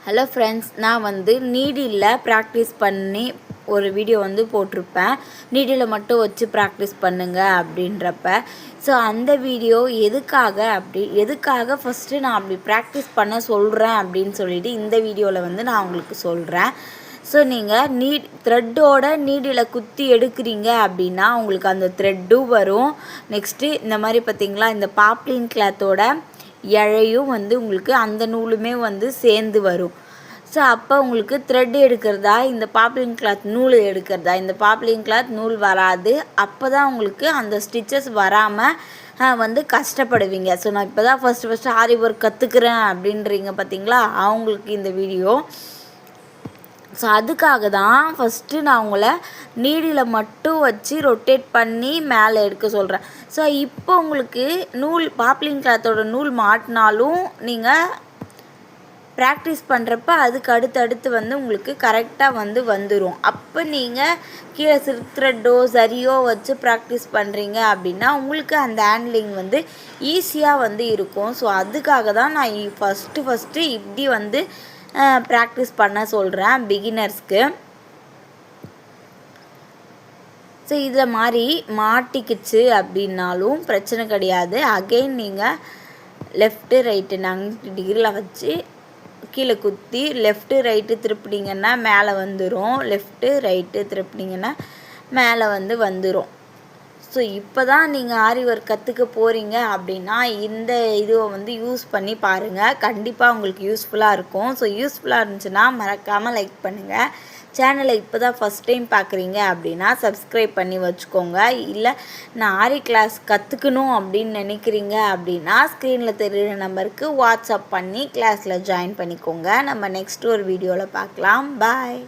Hello friends, நான் needle practice பண்ணி ஒரு வீடியோ போட்டிருப்பேன். நீடில் மட்டும் வச்சு ப்ராக்டிஸ் பண்ணுங்க அப்படின்றப்ப. ஸோ அந்த வீடியோ எதுக்காக ஃபஸ்ட்டு நான் அப்படி ப்ராக்டிஸ் பண்ண சொல்கிறேன் அப்படின்னு சொல்லிட்டு இந்த வீடியோவில் நான் உங்களுக்கு சொல்கிறேன். ஸோ நீங்கள் த்ரெட்டோட நீடில் குத்தி எடுக்கிறீங்க அப்படின்னா உங்களுக்கு அந்த த்ரெட்டும் வரும். நெக்ஸ்ட்டு இந்த மாதிரி பார்த்திங்களா, இந்த பாப்ளின் கிளாத்தோட இழையும் உங்களுக்கு அந்த நூலுமே சேர்ந்து வரும். ஸோ அப்போ உங்களுக்கு த்ரெட் எடுக்கிறதா, இந்த பாப்ளின் கிளாத் நூல் எடுக்கிறதா, இந்த பாப்ளின் கிளாத் நூல் வராது. அப்போ தான் உங்களுக்கு அந்த ஸ்டிச்சஸ் வராமல் கஷ்டப்படுவீங்க. ஸோ நான் இப்போ தான் ஃபஸ்ட்டு ஆரி ஒர்க் கற்றுக்குறேன் அப்படின்றீங்க பார்த்தீங்களா, அவங்களுக்கு இந்த வீடியோ. ஸோ அதுக்காக தான் ஃபஸ்ட்டு நான் உங்களை நீடில் மட்டும் வச்சு ரொட்டேட் பண்ணி மேலே எடுக்க சொல்கிறேன். ஸோ இப்போ உங்களுக்கு பாப்ளின் கிளாத்தோட நூல் மாட்டினாலும் நீங்கள் ப்ராக்டிஸ் பண்ணுறப்ப அதுக்கு அடுத்தடுத்து உங்களுக்கு கரெக்டாக வந்துடும். அப்போ நீங்கள் கீழே சில்க் த்ரெட்டோ சரியோ வச்சு ப்ராக்டிஸ் பண்ணுறீங்க அப்படின்னா உங்களுக்கு அந்த ஹேண்ட்லிங் ஈஸியாக இருக்கும். ஸோ அதுக்காக தான் நான் ஃபஸ்ட்டு இப்படி ப்ராக்டிஸ் பண்ண சொல்கிறேன் பிகினர்ஸ்க்கு. ஸோ இதில் மாதிரி மாட்டிக்கிச்சு அப்படின்னாலும் பிரச்சனை கிடையாது. அகெயின் நீங்கள் லெஃப்ட்டு ரைட்டு 90 டிகிரியில் வச்சு கீழே குத்தி லெஃப்ட்டு ரைட்டு திருப்பினீங்கன்னா மேலே வந்துடும். லெஃப்ட்டு ரைட்டு திருப்பினீங்கன்னா மேலே வந்துடும். ஸோ இப்போ தான் நீங்கள் ஆரி ஒர்க் கற்றுக்க போகிறீங்க அப்படின்னா இந்த இதுவை யூஸ் பண்ணி பாருங்கள். கண்டிப்பாக உங்களுக்கு யூஸ்ஃபுல்லாக இருக்கும். ஸோ யூஸ்ஃபுல்லாக இருந்துச்சுன்னா மறக்காமல் லைக் பண்ணுங்கள். சேனலை இப்போ தான் ஃபஸ்ட் டைம் பார்க்குறீங்க அப்படின்னா சப்ஸ்கிரைப் பண்ணி வச்சுக்கோங்க. இல்லை நான் ஆரி கிளாஸ் கற்றுக்கணும் அப்படின்னு நினைக்கிறீங்க அப்படின்னா ஸ்க்ரீனில் தெரிகிற நம்பருக்கு வாட்ஸ்அப் பண்ணி கிளாஸில் ஜாயின் பண்ணிக்கோங்க. நம்ம நெக்ஸ்ட் ஒரு வீடியோவில் பார்க்கலாம். பாய்.